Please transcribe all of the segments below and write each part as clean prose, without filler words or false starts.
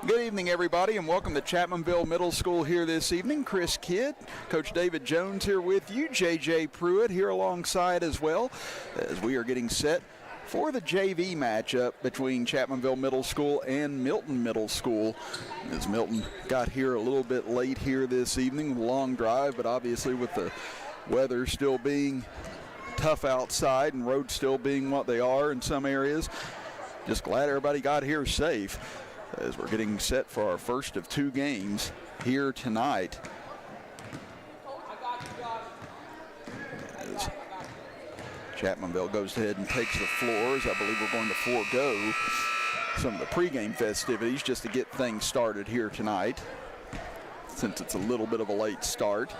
Good evening, everybody, and welcome to Chapmanville Middle School here this evening. Chris Kidd, Coach David Jones here with you. J.J. Pruitt here alongside as well as we are getting set for the JV matchup between Chapmanville Middle School and Milton Middle School. As Milton got here a little bit late here this evening, long drive, but obviously with the weather still being tough outside and roads still being what they are in some areas, just glad everybody got here safe as we're getting set for our first of two games here tonight. As Chapmanville goes ahead and takes the floors, I believe we're going to forego some of the pregame festivities just to get things started here tonight, since it's a little bit of a late start.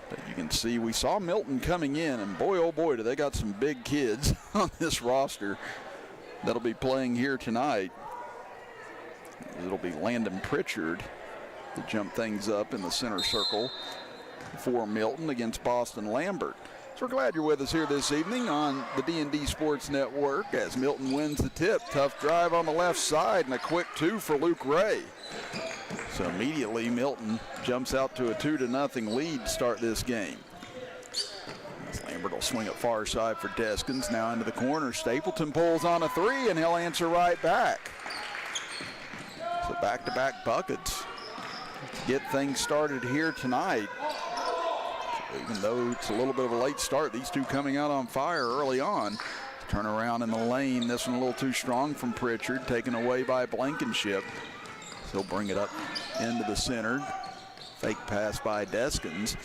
But you can see we saw Milton coming in, and boy, oh boy, do they got some big kids on this roster that'll be playing here tonight. It'll be Landon Pritchard to jump things up in the center circle for Milton against Boston Lambert. So we're glad you're with us here this evening on the D&D Sports Network as Milton wins the tip. Tough drive on the left side and a quick two for Luke Ray. So immediately Milton jumps out to a 2-0 lead to start this game. Lambert will swing it far side for Deskins. Now into the corner. Stapleton pulls on a three, and he'll answer right back. So back-to-back buckets to get things started here tonight. So even though it's a little bit of a late start, these two coming out on fire early on. Turn around in the lane. This one a little too strong from Pritchard, taken away by Blankenship. So he'll bring it up into the center. Fake pass by Deskins.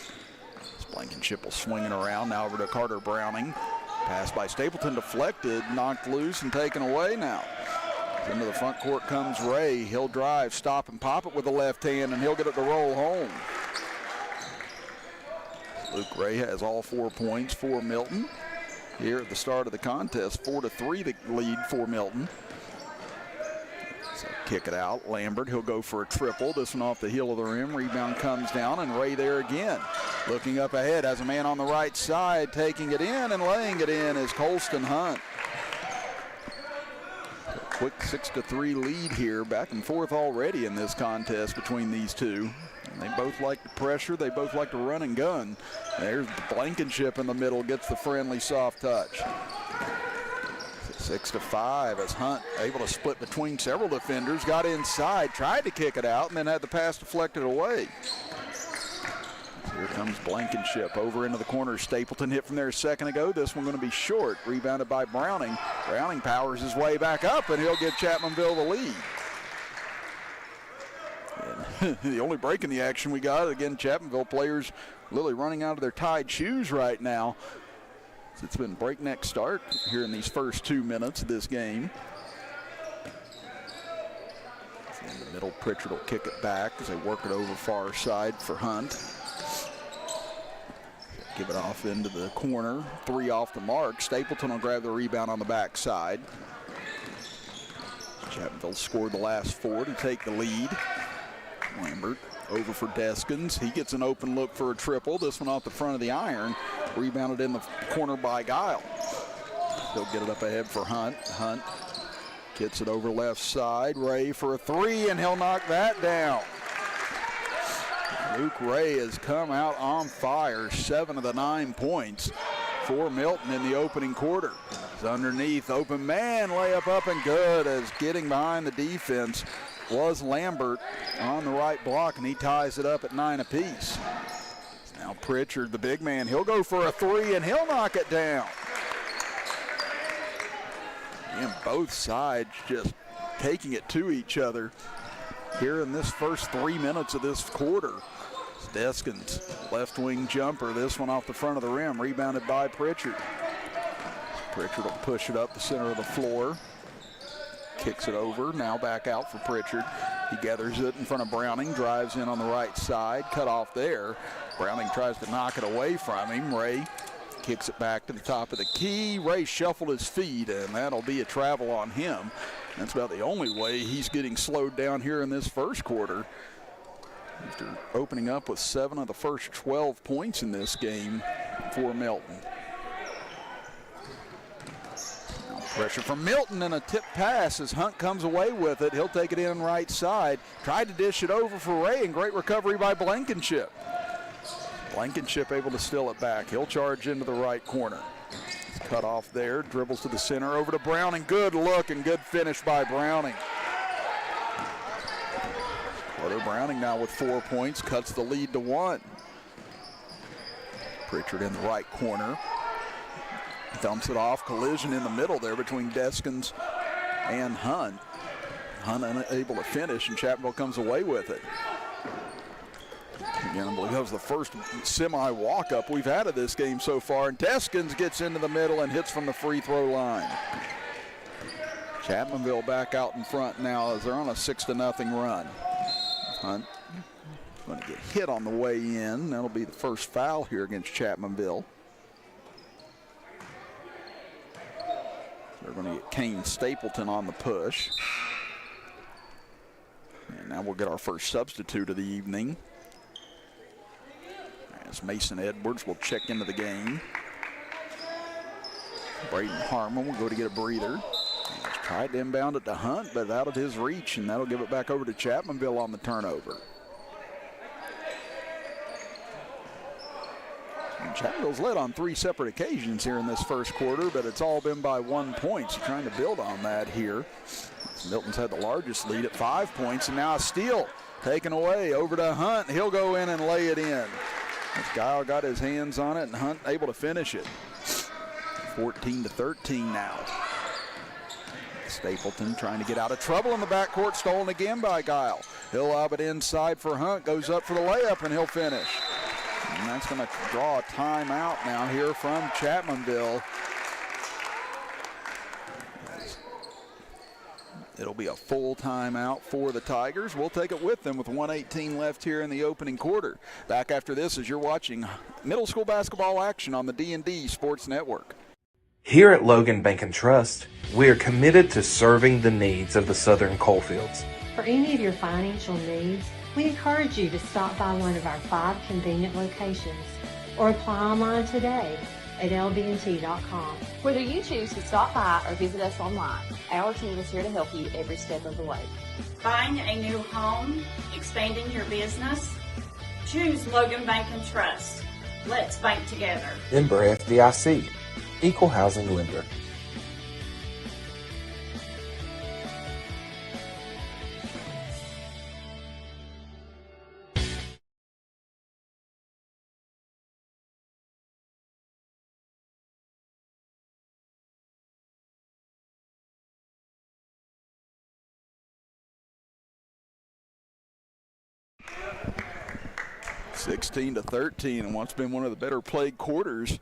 Blankenship will swing it around now over to Carter Browning. Pass by Stapleton deflected, knocked loose and taken away now. Into the front court comes Ray. He'll drive, stop and pop it with the left hand, and he'll get it to roll home. Luke Ray has all 4 points for Milton here at the start of the contest. 4-3 the lead for Milton. So kick it out. Lambert, he'll go for a triple. This one off the heel of the rim. Rebound comes down, and Ray there again. Looking up ahead, has a man on the right side, taking it in and laying it in is Colston Hunt. A quick 6-3 lead here, back and forth already in this contest between these two. And they both like to pressure, they both like to run and gun. There's Blankenship in the middle, gets the friendly soft touch. 6-5 as Hunt able to split between several defenders, got inside, tried to kick it out, and then had the pass deflected away. Here comes Blankenship over into the corner. Stapleton hit from there a second ago. This one going to be short. Rebounded by Browning. Browning powers his way back up, and he'll give Chapmanville the lead. And the only break in the action we got, again, Chapmanville players literally running out of their tied shoes right now. It's been breakneck start here in these first 2 minutes of this game. In the middle, Pritchard will kick it back as they work it over far side for Hunt. Give it off into the corner. 3 off the mark. Stapleton will grab the rebound on the backside. Chapmanville scored the last 4 to take the lead. Lambert over for Deskins. He gets an open look for a triple. This one off the front of the iron. Rebounded in the corner by Guile. He'll get it up ahead for Hunt. Hunt gets it over left side. Ray for a 3, and he'll knock that down. Luke Ray has come out on fire. 7 of the 9 points for Milton in the opening quarter. It's underneath, open man, layup up and good, as getting behind the defense was Lambert on the right block, and he ties it up at 9 apiece. Now Pritchard, the big man, he'll go for a 3, and he'll knock it down. And both sides just taking it to each other here in this first 3 minutes of this quarter. Deskins, left wing jumper, this one off the front of the rim, rebounded by Pritchard. Pritchard will push it up the center of the floor. Kicks it over, now back out for Pritchard. He gathers it in front of Browning, drives in on the right side, cut off there. Browning tries to knock it away from him. Ray kicks it back to the top of the key. Ray shuffled his feet, and that'll be a travel on him. That's about the only way he's getting slowed down here in this first quarter. After opening up with 7 of the first 12 points in this game for Milton. Now Pressure from Milton and a tip pass as Hunt comes away with it. He'll take it in right side. Tried to dish it over for Ray, and great recovery by Blankenship. Blankenship able to steal it back. He'll charge into the right corner. It's cut off there, dribbles to the center, over to Browning. Good look and good finish by Browning. Brother Browning now with 4 points, cuts the lead to 1. Pritchard in the right corner. Dumps it off, collision in the middle there between Deskins and Hunt. Hunt unable to finish, and Chapmanville comes away with it. Again, I believe that was the first semi-walk-up we've had of this game so far, and Deskins gets into the middle and hits from the free throw line. Chapmanville back out in front now as they're on a 6-0 run. Hunt going to get hit on the way in. That'll be the first foul here against Chapmanville. They're going to get Kane Stapleton on the push. And now we'll get our first substitute of the evening, as Mason Edwards will check into the game. Braden Harmon will go to get a breather. He's tried to inbound it to Hunt, but out of his reach, and that'll give it back over to Chapmanville on the turnover. And Chapmanville's led on 3 separate occasions here in this first quarter, but it's all been by 1 point. So trying to build on that here. Milton's had the largest lead at 5 points, and now a steal taken away over to Hunt. He'll go in and lay it in. As Guile got his hands on it, and Hunt able to finish it. 14-13 now. Stapleton trying to get out of trouble in the backcourt, stolen again by Guile. He'll lob it inside for Hunt, goes up for the layup, and he'll finish. And that's going to draw a timeout now here from Chapmanville. It'll be a full timeout for the Tigers. We'll take it with them with 1:18 left here in the opening quarter. Back after this as you're watching middle school basketball action on the D&D Sports Network. Here at Logan Bank and Trust, we are committed to serving the needs of the Southern Coalfields. For any of your financial needs, we encourage you to stop by one of our 5 convenient locations or apply online today at lbnt.com. Whether you choose to stop by or visit us online, our team is here to help you every step of the way. Buying a new home, expanding your business? Choose Logan Bank and Trust. Let's bank together. Member FDIC, Equal Housing Lender. (16-13), and what's been one of the better played quarters,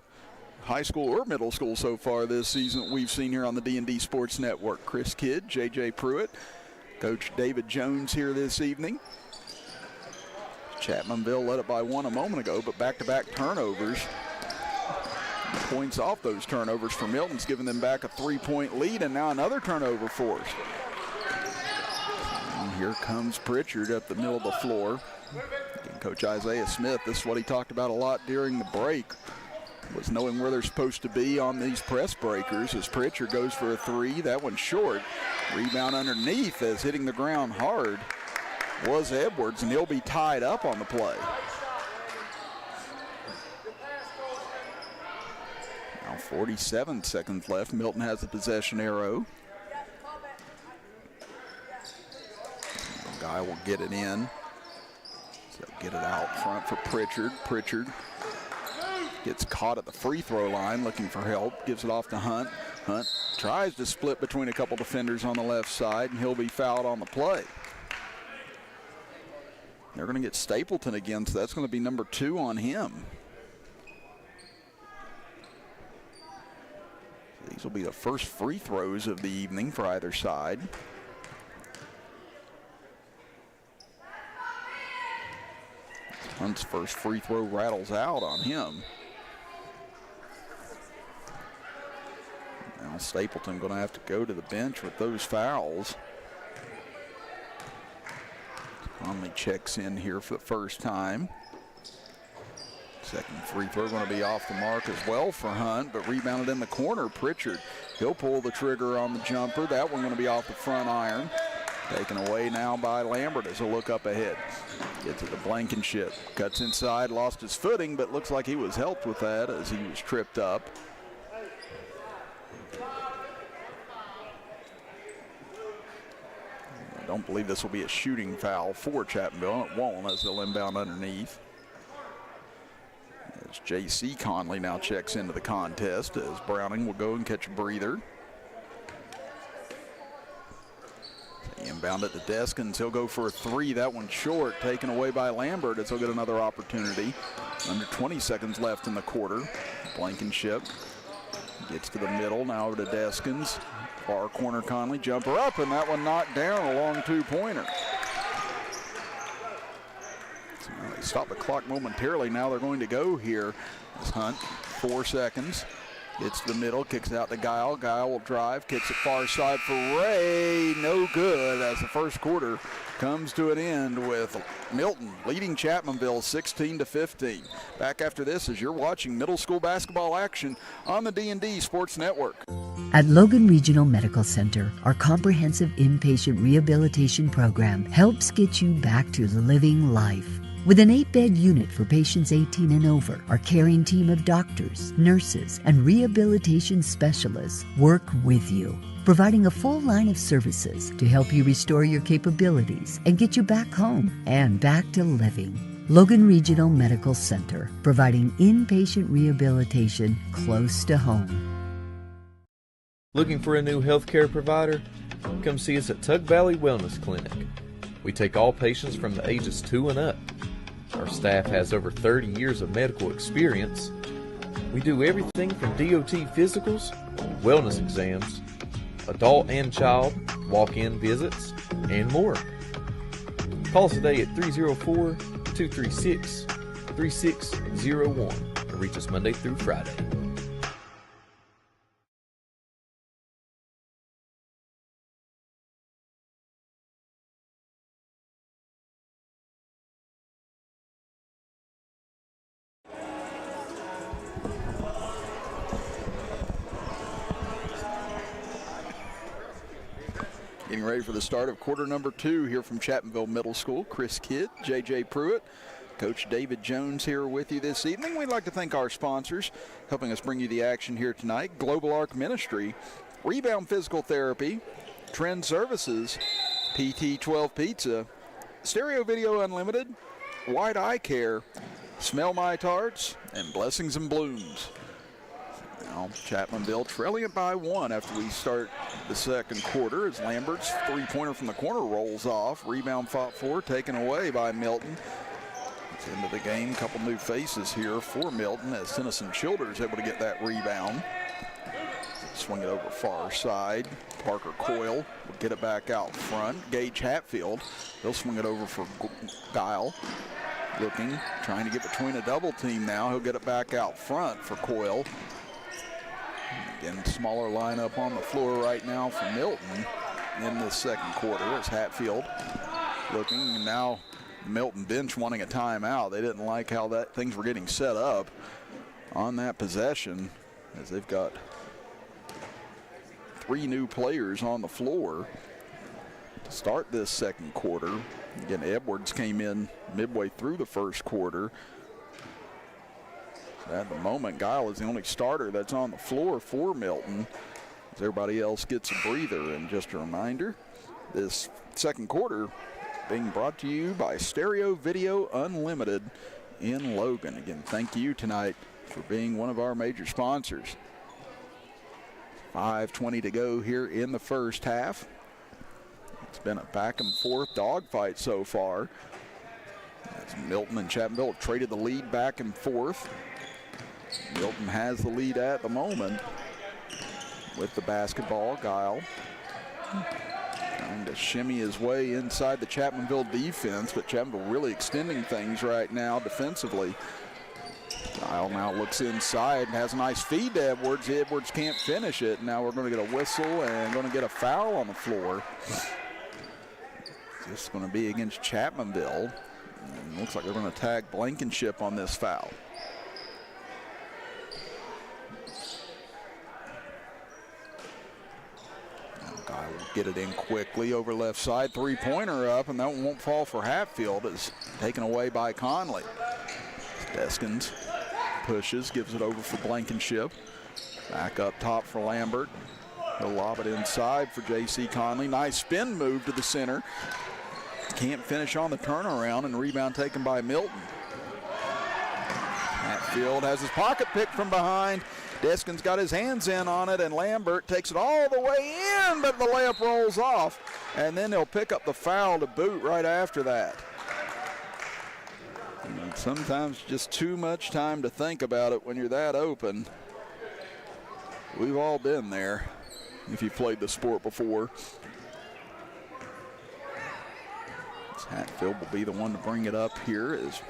high school or middle school so far this season that we've seen here on the D&D Sports Network. Chris Kidd, J.J. Pruitt, Coach David Jones here this evening. Chapmanville led it by 1 a moment ago, but back-to-back turnovers. Points off those turnovers for Milton's giving them back a 3-point lead, and now another turnover force. And here comes Pritchard up the middle of the floor. Again, Coach Isaiah Smith, this is what he talked about a lot during the break, was knowing where they're supposed to be on these press breakers. As Pritchard goes for a 3, that one's short. Rebound underneath as hitting the ground hard was Edwards, and he'll be tied up on the play. Now 47 seconds left. Milton has the possession arrow. The guy will get it in. So get it out front for Pritchard. Pritchard gets caught at the free throw line looking for help. Gives it off to Hunt. Hunt tries to split between a couple defenders on the left side, and he'll be fouled on the play. They're going to get Stapleton again, so that's going to be number 2 on him. These will be the first free throws of the evening for either side. Hunt's first free throw rattles out on him. Now Stapleton going to have to go to the bench with those fouls. Conley checks in here for the first time. Second free throw going to be off the mark as well for Hunt, but rebounded in the corner. Pritchard He'll pull the trigger on the jumper. That one going to be off the front iron. Taken away now by Lambert as a look up ahead. Gets it to Blankenship. Cuts inside, lost his footing, but looks like he was helped with that as he was tripped up. I don't believe this will be a shooting foul for Chapmanville. It won't, as they'll inbound underneath. As J.C. Conley now checks into the contest as Browning will go and catch a breather. They inbound it to Deskins. He'll go for a three. That one's short, taken away by Lambert as he'll get another opportunity. Under 20 seconds left in the quarter. Blankenship gets to the middle, now over to Deskins. Far corner Conley, jumper up, and that one knocked down, a long two-pointer. So now they stop the clock momentarily. Now they're going to go here. As Hunt, 4 seconds. Gets to the middle, kicks out to Guile. Guile will drive, kicks it far side for Ray. No good as the first quarter comes to an end with Milton leading Chapmanville 16-15. Back after this as you're watching middle school basketball action on the D&D Sports Network. At Logan Regional Medical Center, our comprehensive inpatient rehabilitation program helps get you back to living life. With an 8-bed unit for patients 18 and over, our caring team of doctors, nurses, and rehabilitation specialists work with you, providing a full line of services to help you restore your capabilities and get you back home and back to living. Logan Regional Medical Center, providing inpatient rehabilitation close to home. Looking for a new healthcare provider? Come see us at Tug Valley Wellness Clinic. We take all patients from the ages 2 and up. Our staff has over 30 years of medical experience. We do everything from DOT physicals, wellness exams, adult and child, walk-in visits, and more. Call us today at 304-236-3601 or reach us Monday through Friday. Getting ready for the start of quarter number 2 here from Chapmanville Middle School. Chris Kidd, J.J. Pruitt, Coach David Jones here with you this evening. We'd like to thank our sponsors helping us bring you the action here tonight. Global Arc Ministry, Rebound Physical Therapy, Trend Services, PT12 Pizza, Stereo Video Unlimited, White Eye Care, Smell My Tarts, and Blessings and Blooms. Now Chapmanville trailing it by 1 after we start the second quarter as Lambert's three-pointer from the corner rolls off. Rebound fought for, taken away by Milton. It's into the game. Couple new faces here for Milton as Tennyson Childers able to get that rebound. Swing it over far side. Parker Coyle will get it back out front. Gage Hatfield, he'll swing it over for Guile. Looking, trying to get between a double team now. He'll get it back out front for Coyle. Again, smaller lineup on the floor right now for Milton in this second quarter as Hatfield looking, and now Milton bench wanting a timeout. They didn't like how that things were getting set up on that possession as they've got 3 new players on the floor to start this second quarter. Again, Edwards came in midway through the first quarter. At the moment, Guile is the only starter that's on the floor for Milton as everybody else gets a breather. And just a reminder, this second quarter being brought to you by Stereo Video Unlimited in Logan. Again, thank you tonight for being one of our major sponsors. 5:20 to go here in the first half. It's been a back and forth dogfight so far. As Milton and Chapmanville have traded the lead back and forth. Milton has the lead at the moment with the basketball. Guile trying to shimmy his way inside the Chapmanville defense, but Chapmanville really extending things right now defensively. Guile now looks inside and has a nice feed to Edwards. Edwards can't finish it. Now we're going to get a whistle and going to get a foul on the floor. This is going to be against Chapmanville. And looks like they're going to tag Blankenship on this foul. Guy will get it in quickly over left side. Three-pointer up, and that one won't fall for Hatfield. It's taken away by Conley. Deskins pushes, gives it over for Blankenship. Back up top for Lambert. He'll lob it inside for J.C. Conley. Nice spin move to the center. Can't finish on the turnaround, and rebound taken by Milton. Hatfield has his pocket picked from behind. Deskins got his hands in on it, and Lambert takes it all the way in, but the layup rolls off. And then he'll pick up the foul to boot right after that. And sometimes just too much time to think about it when you're that open. We've all been there if you played the sport before. Hatfield will be the one to bring it up here. As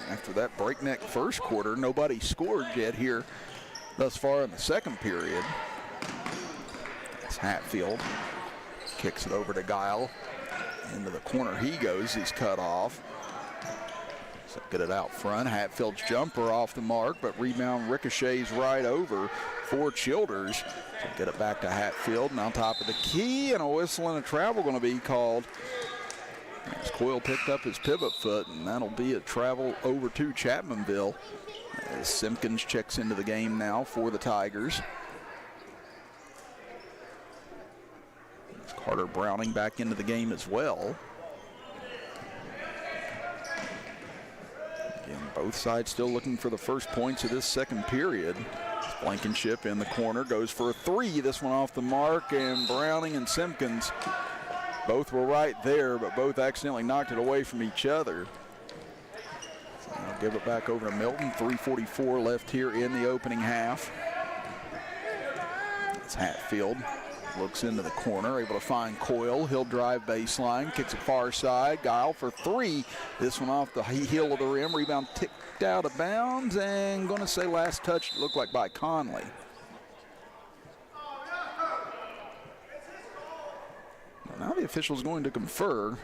after that breakneck first quarter, nobody scored yet here thus far in the second period. As Hatfield kicks it over to Guile. Into the corner he goes. He's cut off. So get it out front. Hatfield's jumper off the mark, but rebound ricochets right over for Childers. So get it back to Hatfield, and on top of the key, and a whistle and a travel going to be called. As Coyle picked up his pivot foot, and that'll be a travel over to Chapmanville. As Simpkins checks into the game now for the Tigers. As Carter Browning back into the game as well. Again, both sides still looking for the first points of this second period. Blankenship in the corner goes for a three. This one off the mark, and Browning and Simpkins both were right there, but both accidentally knocked it away from each other. So I'll give it back over to Milton. 3:44 left here in the opening half. It's Hatfield. Looks into the corner, able to find Coyle. He'll drive baseline, kicks it far side. Guile for three. This one off the heel of the rim. Rebound ticked out of bounds, and going to say last touch looked like by Conley. Now the official is going to confer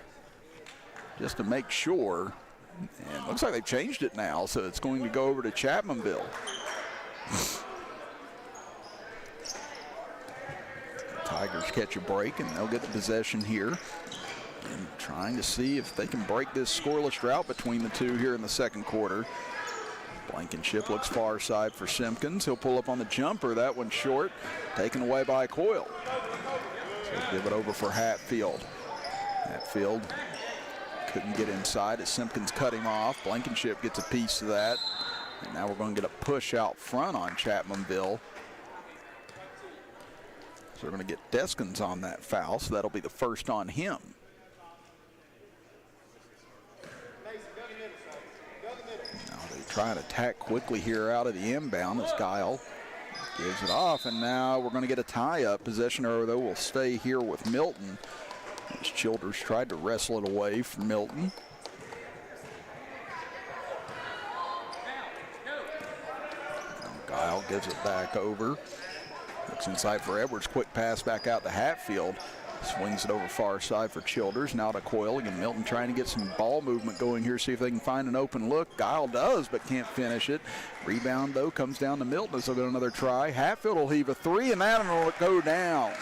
just to make sure. And it looks like they've changed it now, so it's going to go over to Chapmanville. Tigers catch a break, and they'll get the possession here. And trying to see if they can break this scoreless drought between the two here in the second quarter. Blankenship looks far side for Simpkins. He'll pull up on the jumper. That one's short, taken away by Coyle. So give it over for Hatfield. Hatfield couldn't get inside as Simpkins cut him off. Blankenship gets a piece of that. And now we're going to get a push out front on Chapmanville. So we're going to get Deskins on that foul, so that'll be the first on him. Now they try to attack quickly here out of the inbound as Guile gives it off, and now we're going to get a tie-up. Possession arrow, though, will stay here with Milton. As Childers tried to wrestle it away from Milton. And Guile gives it back over. Looks inside for Edwards. Quick pass back out to Hatfield. Swings it over far side for Childers. Now to Coyle. Again, Milton trying to get some ball movement going here, see if they can find an open look. Guile does, but can't finish it. Rebound, though, comes down to Milton as they'll get another try. Hatfield will heave a three, and that will go down.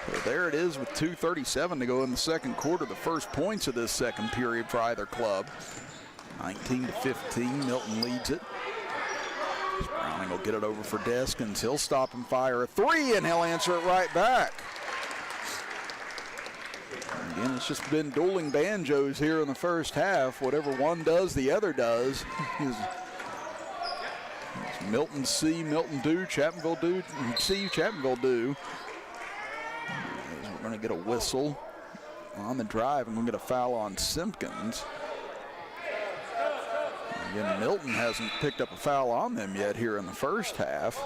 So there it is with 2:37 to go in the second quarter. The first points of this second period for either club. 19-15, Milton leads it. Browning will get it over for Deskins. He'll stop and fire a three, and he'll answer it right back. Again, it's just been dueling banjos here in the first half. Whatever one does, the other does. Milton C, Milton do, Chapmanville do, C, Chapmanville do. As we're going to get a whistle on the drive, and we'll get a foul on Simpkins. Again, Milton hasn't picked up a foul on them yet here in the first half.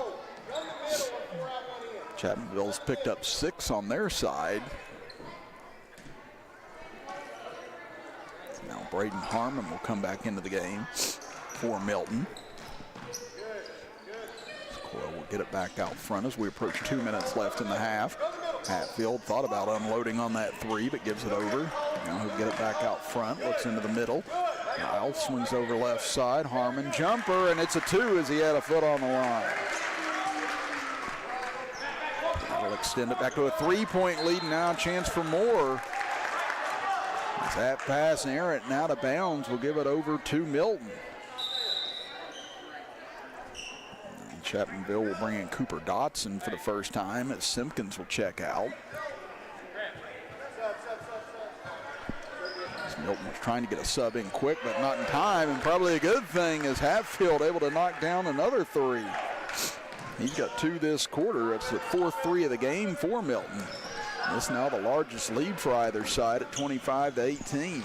Chapmanville's picked up 6 on their side. Now Braden Harmon will come back into the game for Milton. Coyle will get it back out front as we approach 2 minutes left in the half. Hatfield thought about unloading on that three, but gives it over. Now he'll get it back out front, looks into the middle. Guile swings over left side. Harmon jumper, and it's a two as he had a foot on the line. That'll extend it back to a 3-point lead. Now a chance for more. As that pass errant and out of bounds will give it over to Milton. And Chapmanville will bring in Cooper Dotson for the first time as Simpkins will check out. Milton was trying to get a sub in quick, but not in time, and probably a good thing as Hatfield able to knock down another three. He's got 2 this quarter. It's the 4th 3 of the game for Milton. This now the largest lead for either side at 25-18.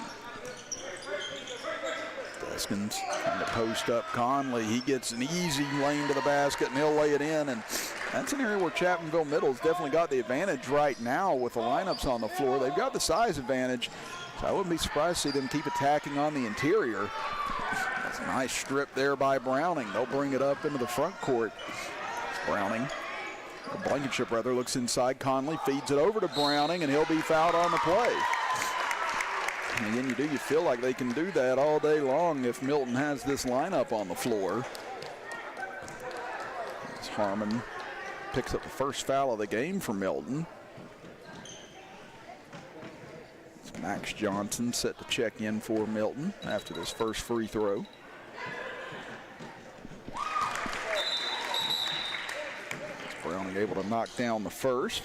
Deskins trying to post up Conley. He gets an easy lane to the basket, and he'll lay it in. And that's an area where Chapmanville Middle's definitely got the advantage right now with the lineups on the floor. They've got the size advantage, so I wouldn't be surprised to see them keep attacking on the interior. That's a nice strip there by Browning. They'll bring it up into the front court. Browning, or Blankenship rather, looks inside. Conley feeds it over to Browning, and he'll be fouled on the play. And again, you feel like they can do that all day long if Milton has this lineup on the floor. As Harmon picks up the first foul of the game for Milton. It's Max Johnson set to check in for Milton after this first free throw. Browning able to knock down the first.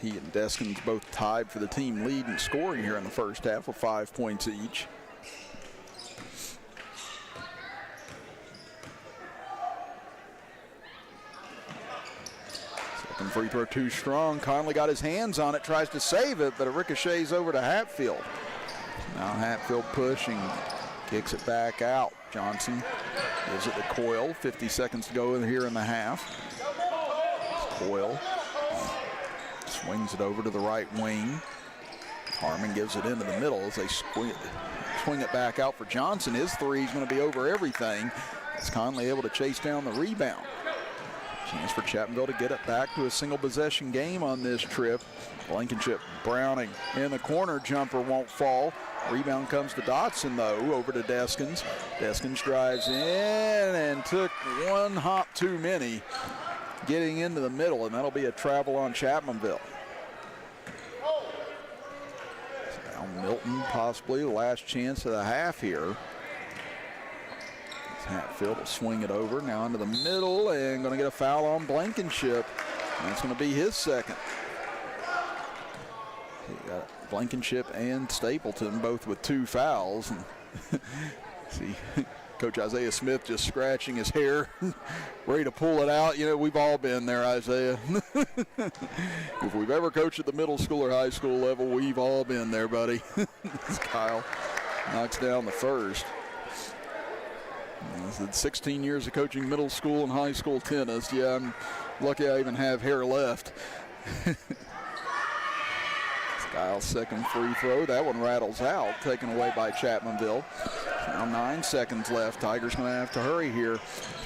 He and Deskins both tied for the team lead in scoring here in the first half with 5 points each. Second free throw too strong. Conley got his hands on it, tries to save it, but it ricochets over to Hatfield. Now Hatfield pushing, kicks it back out. Johnson gives it to Coyle. 50 seconds to go here in the half. Coyle swings it over to the right wing. Harmon gives it into the middle as they swing it back out for Johnson. His three is going to be over everything. As Conley able to chase down the rebound. Chance for Chapmanville to get it back to a single possession game on this trip. Blankenship, Browning in the corner, jumper won't fall. Rebound comes to Dotson though, over to Deskins. Deskins drives in and took one hop too many, getting into the middle, and that'll be a travel on Chapmanville. So now Milton possibly the last chance of the half here. Hatfield will swing it over now into the middle and going to get a foul on Blankenship. That's going to be his second. You got Blankenship and Stapleton both with 2 fouls. And see Coach Isaiah Smith just scratching his hair, ready to pull it out. You know, we've all been there, Isaiah. If we've ever coached at the middle school or high school level, we've all been there, buddy. Kyle knocks down the first. 16 years of coaching middle school and high school tennis. Yeah, I'm lucky I even have hair left. Kyle's second free throw. That one rattles out, taken away by Chapmanville. Now 9 seconds left. Tigers going to have to hurry here.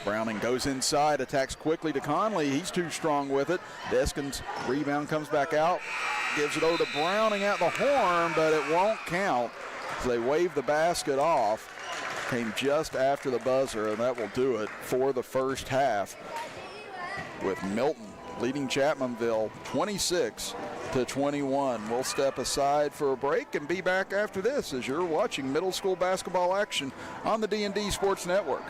Browning goes inside, attacks quickly to Conley. He's too strong with it. Deskins rebound, comes back out, gives it over to Browning at the horn, but it won't count. So they wave the basket off. Came just after the buzzer, and that will do it for the first half, with Milton leading Chapmanville 26-21. We'll step aside for a break and be back after this as you're watching middle school basketball action on the D&D Sports Network.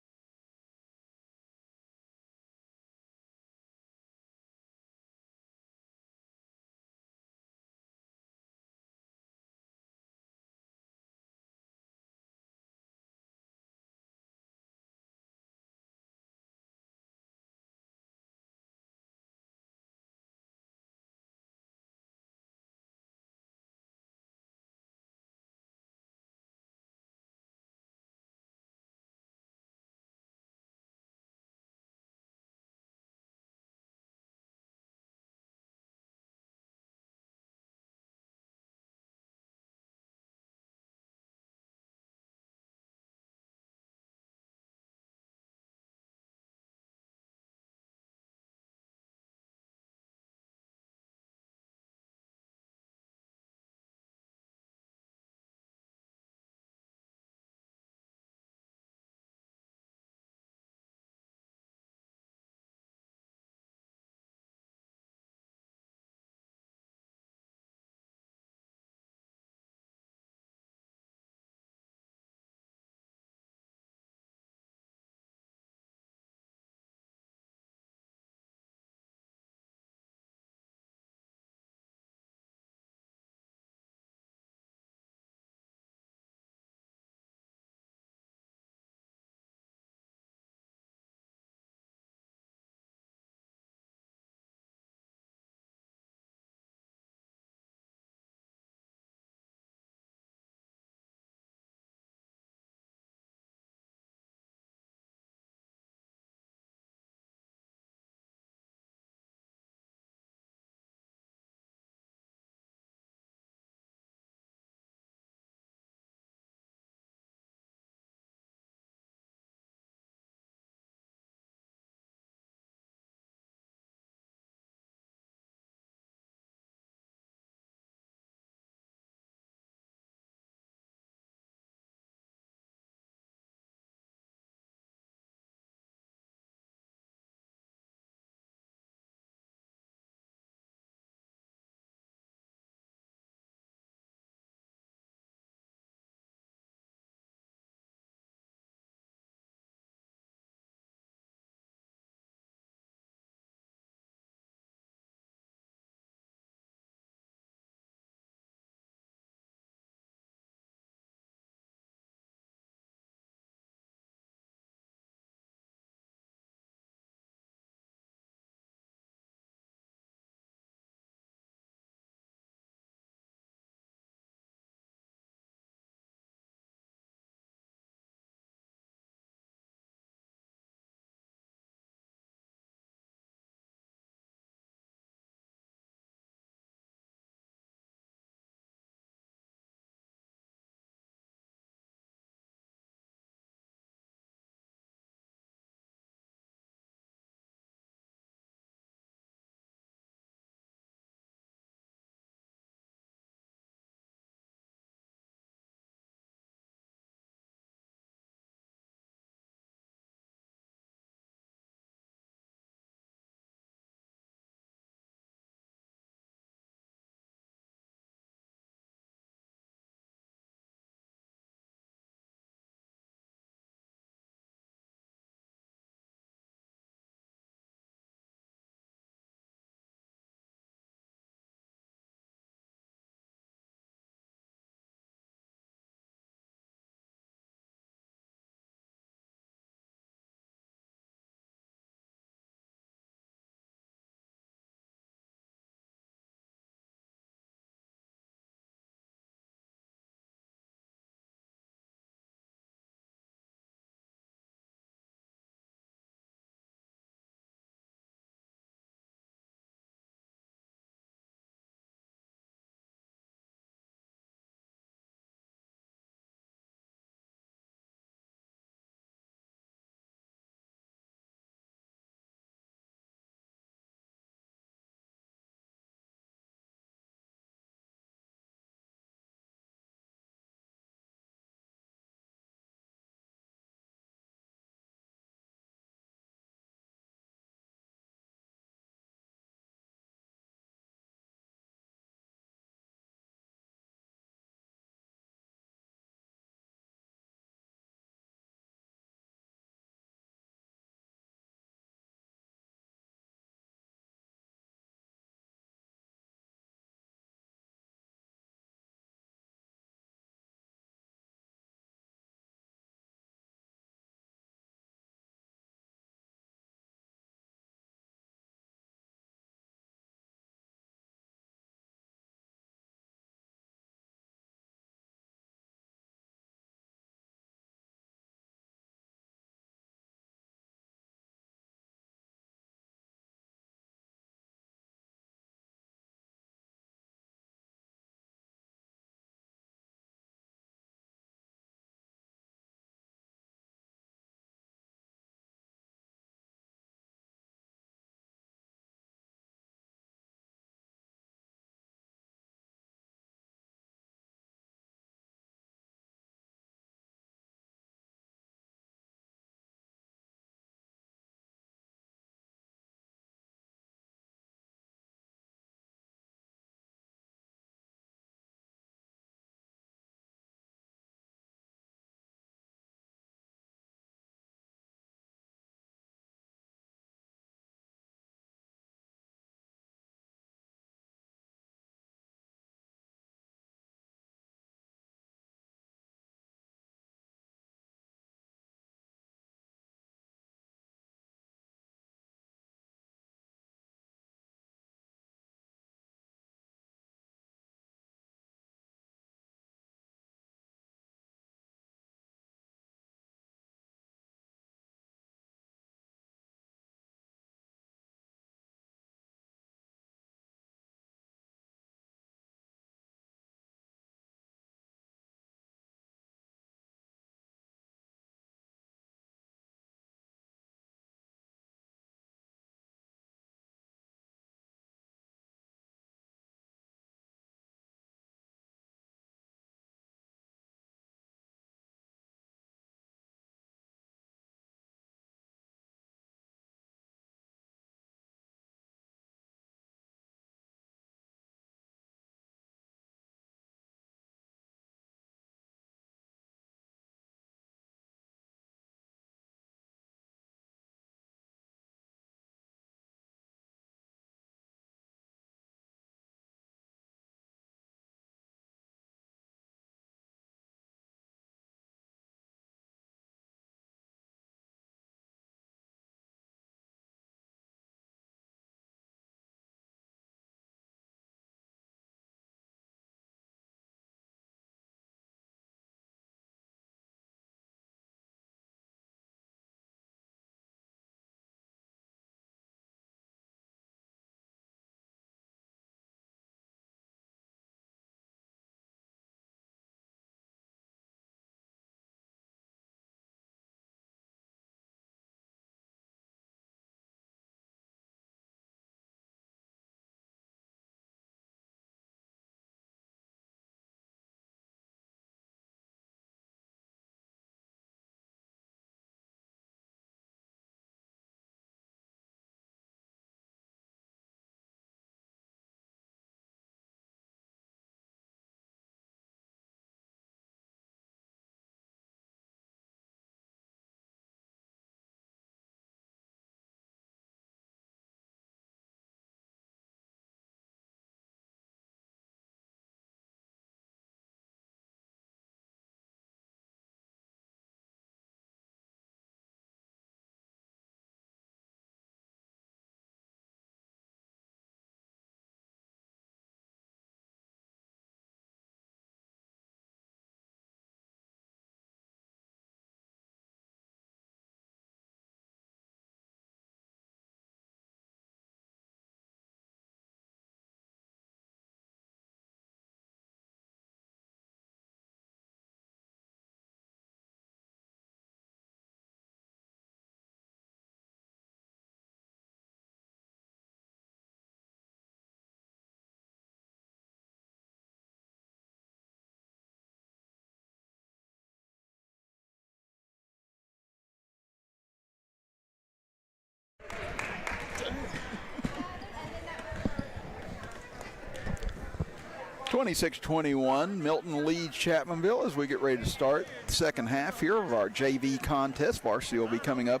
26-21, Milton leads Chapmanville as we get ready to start the second half here of our JV contest. Varsity will be coming up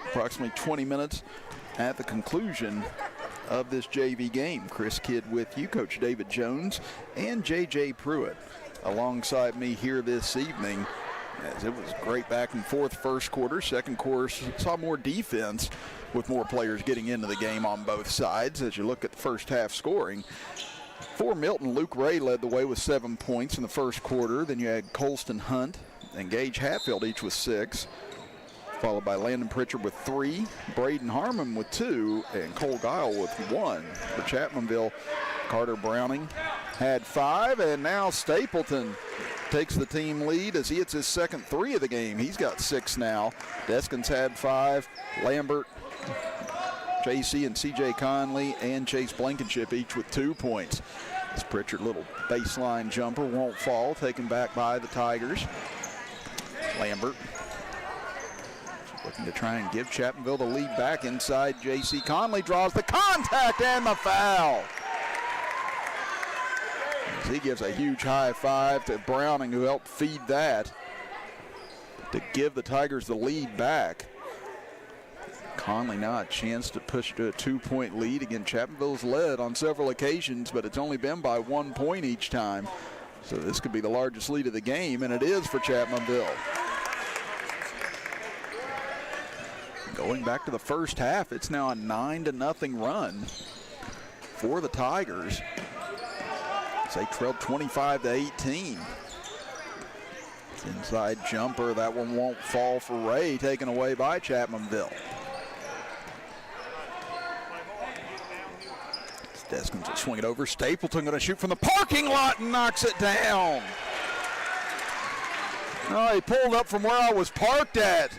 approximately 20 minutes at the conclusion of this JV game. Chris Kidd with you, Coach David Jones, and J.J. Pruitt alongside me here this evening. As it was great back and forth first quarter. Second quarter saw more defense with more players getting into the game on both sides. As you look at the first half scoring, for Milton, Luke Ray led the way with 7 points in the first quarter. Then you had Colston Hunt and Gage Hatfield each with 6, followed by Landon Pritchard with 3, Braden Harmon with 2, and Cole Guile with 1. For Chapmanville, Carter Browning had 5, and now Stapleton takes the team lead as he hits his second 3 of the game. He's got 6 now. Deskins had 5, Lambert, JC and CJ Conley, and Chase Blankenship each with 2 points. This Pritchard little baseline jumper won't fall, taken back by the Tigers. Lambert looking to try and give Chapmanville the lead back inside. JC Conley draws the contact and the foul. As he gives a huge high five to Browning, who helped feed that to give the Tigers the lead back. Conley now a chance to push to a 2-point lead. Again, Chapmanville's led on several occasions, but it's only been by 1 point each time. So this could be the largest lead of the game, and it is for Chapmanville. Going back to the first half, it's now a 9-0 run for the Tigers. They trailed 25-18. Inside jumper, that one won't fall for Ray, taken away by Chapmanville. Deskins will swing it over. Stapleton going to shoot from the parking lot and knocks it down. Oh, he pulled up from where I was parked at,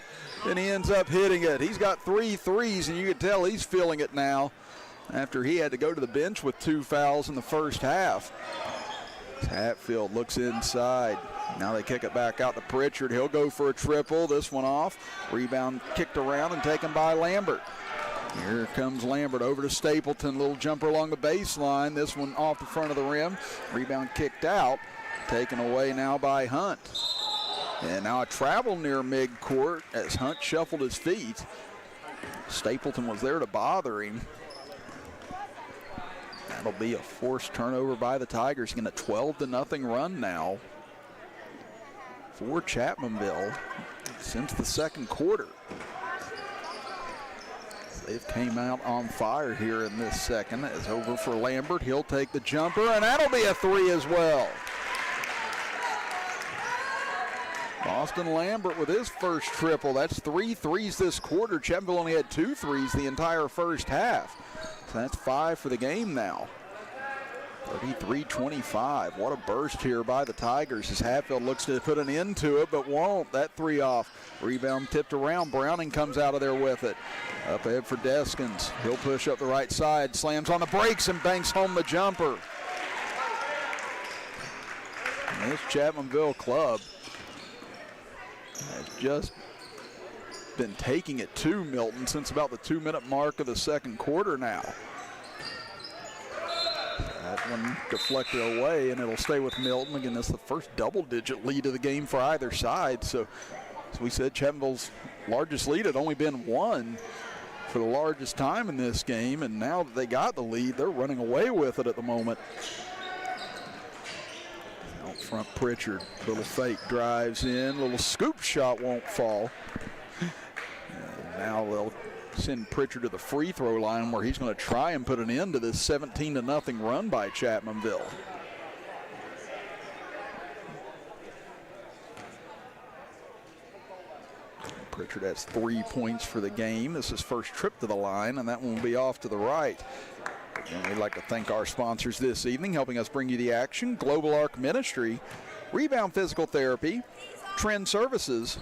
and he ends up hitting it. He's got 3 threes, and you can tell he's feeling it now after he had to go to the bench with 2 fouls in the first half. Hatfield looks inside. Now they kick it back out to Pritchard. He'll go for a triple. This one off. Rebound kicked around and taken by Lambert. Here comes Lambert over to Stapleton. Little jumper along the baseline. This one off the front of the rim. Rebound kicked out. Taken away now by Hunt. And now a travel near midcourt as Hunt shuffled his feet. Stapleton was there to bother him. That'll be a forced turnover by the Tigers. Again, a 12-0 run now for Chapmanville since the second quarter. They've came out on fire here in this second. It's over for Lambert. He'll take the jumper, and that'll be a 3 as well. Austin Lambert with his first triple. That's 3 threes this quarter. Chapmanville only had 2 threes the entire first half. So that's 5 for the game now. 33-25. What a burst here by the Tigers as Hatfield looks to put an end to it, but won't. That 3 off. Rebound tipped around. Browning comes out of there with it. Up ahead for Deskins. He'll push up the right side, slams on the brakes, and banks home the jumper. And this Chapmanville club has just been taking it to Milton since about the 2-minute mark of the second quarter now. That one deflected away, and it'll stay with Milton. Again, that's the first double-digit lead of the game for either side. So, as we said, Chapmanville's largest lead had only been 1 for the largest time in this game, and now that they got the lead, they're running away with it at the moment. Out front, Pritchard, little fake drives in, little scoop shot won't fall. Now they'll send Pritchard to the free throw line where he's going to try and put an end to this 17-0 run by Chapmanville. Pritchard has 3 points for the game. This is his first trip to the line, and that one will be off to the right. And we'd like to thank our sponsors this evening, helping us bring you the action. Global Arc Ministry, Rebound Physical Therapy, Trend Services,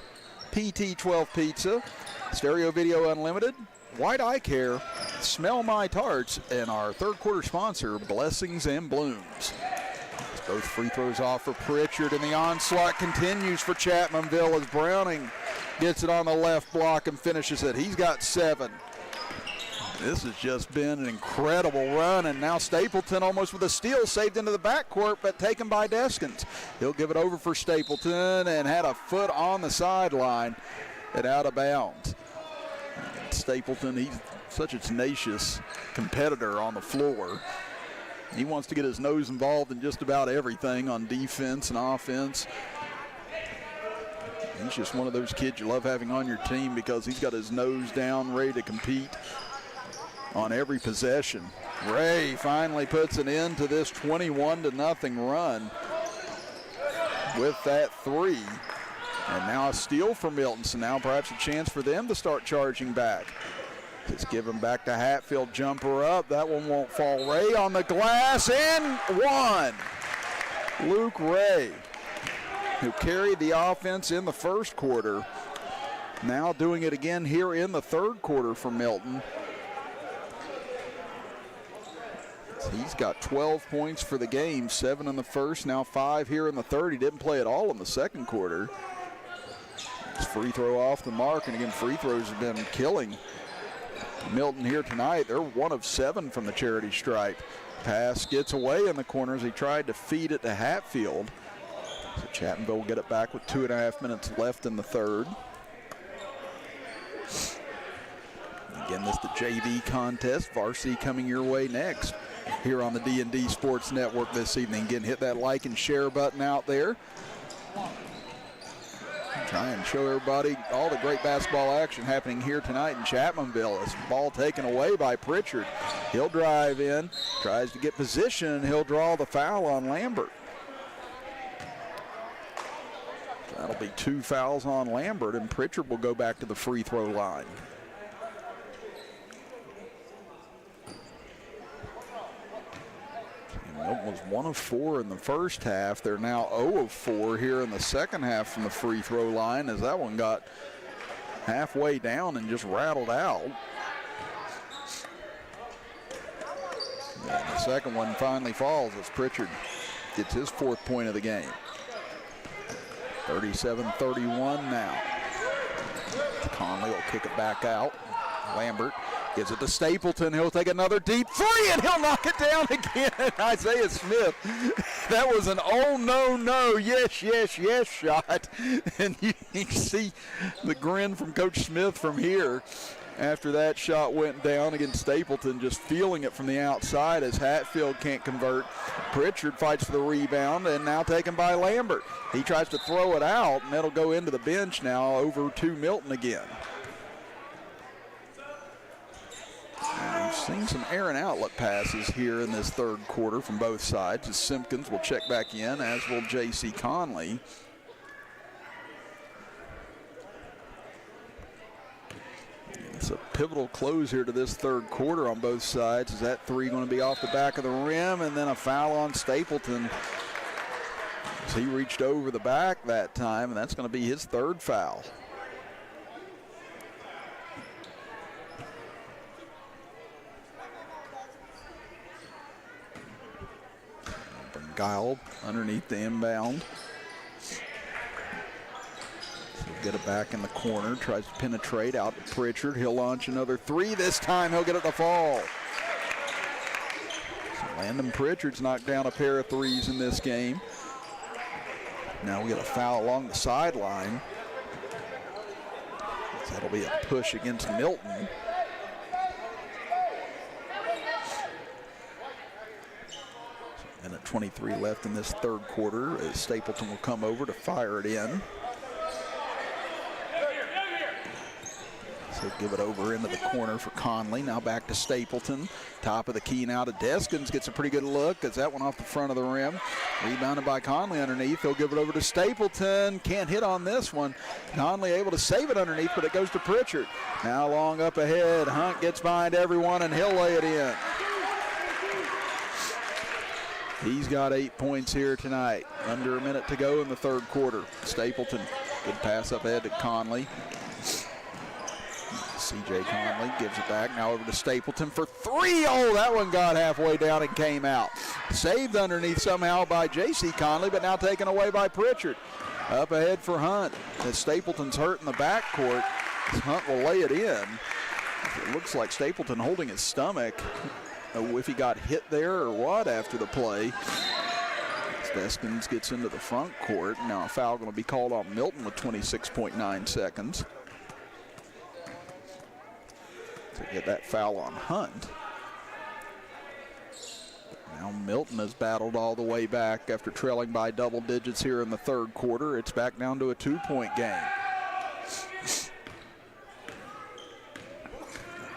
PT12 Pizza, Stereo Video Unlimited, White Eye Care, Smell My Tarts, and our third quarter sponsor, Blessings and Blooms. Both free throws off for Pritchard, and the onslaught continues for Chapmanville as Browning gets it on the left block and finishes it. He's got 7. This has just been an incredible run, and now Stapleton almost with a steal, saved into the backcourt, but taken by Deskins. He'll give it over for Stapleton and had a foot on the sideline and out of bounds. Stapleton, he's such a tenacious competitor on the floor. He wants to get his nose involved in just about everything on defense and offense. He's just one of those kids you love having on your team because he's got his nose down, ready to compete on every possession. Ray finally puts an end to this 21-0 run with that three. And now a steal for Milton, so now perhaps a chance for them to start charging back. Just give him back to Hatfield, jumper up. That one won't fall. Ray on the glass, and one. Luke Ray, who carried the offense in the first quarter, now doing it again here in the third quarter for Milton. He's got 12 points for the game, 7 in the first, now 5 here in the third. He didn't play at all in the second quarter. His free throw off the mark, and again, free throws have been killing Milton here tonight. They're 1 of 7 from the charity stripe. Pass gets away in the corners. He tried to feed it to Hatfield. So Chapmanville will get it back with 2.5 minutes left in the third. Again, this is the JV contest. Varsity coming your way next here on the D&D Sports Network this evening. Again, hit that like and share button out there. Try and show everybody all the great basketball action happening here tonight in Chapmanville. This ball taken away by Pritchard. He'll drive in, tries to get position, and he'll draw the foul on Lambert. That'll be 2 fouls on Lambert, and Pritchard will go back to the free throw line. Milton was 1 of 4 in the first half. They're now 0 of 4 here in the second half from the free throw line, as that one got halfway down and just rattled out. And the second one finally falls as Pritchard gets his 4th point of the game. 37-31 now. Conley will kick it back out. Lambert gives it to Stapleton. He'll take another deep three, and he'll knock it down again. Isaiah Smith. That was an oh, no, no, yes, yes, yes shot. And you can see the grin from Coach Smith from here after that shot went down against Stapleton, just feeling it from the outside as Hatfield can't convert. Pritchard fights for the rebound, and now taken by Lambert. He tries to throw it out, and it'll go into the bench now over to Milton again. And we've seen some air and outlet passes here in this third quarter from both sides, as Simpkins will check back in, as will J.C. Conley. It's a pivotal close here to this third quarter on both sides. Is that three going to be off the back of the rim, and then a foul on Stapleton as he reached over the back that time, and that's going to be his 3rd foul. Guile underneath the inbound. He'll get it back in the corner, tries to penetrate out to Pritchard. He'll launch another three. This time he'll get it to fall. So Landon Pritchard's knocked down a pair of threes in this game. Now we get a foul along the sideline. So that'll be a push against Milton. Minute 23 left in this third quarter as Stapleton will come over to fire it in. So give it over into the corner for Conley. Now back to Stapleton. Top of the key now to Deskins. Gets a pretty good look as that one off the front of the rim. Rebounded by Conley underneath. He'll give it over to Stapleton. Can't hit on this one. Conley able to save it underneath, but it goes to Pritchard. Now long up ahead. Hunt gets behind everyone, and he'll lay it in. He's got 8 points here tonight. Under a minute to go in the third quarter. Stapleton, good pass up ahead to Conley. C.J. Conley gives it back. Now over to Stapleton for three. Oh, that one got halfway down and came out. Saved underneath somehow by J.C. Conley, but now taken away by Pritchard. Up ahead for Hunt. As Stapleton's hurt in the backcourt, Hunt will lay it in. It looks like Stapleton holding his stomach. Know if he got hit there or what after the play. Deskins gets into the front court. Now a foul going to be called on Milton with 26.9 seconds. To get that foul on Hunt. Now Milton has battled all the way back after trailing by double digits here in the third quarter. It's back down to a 2-point game.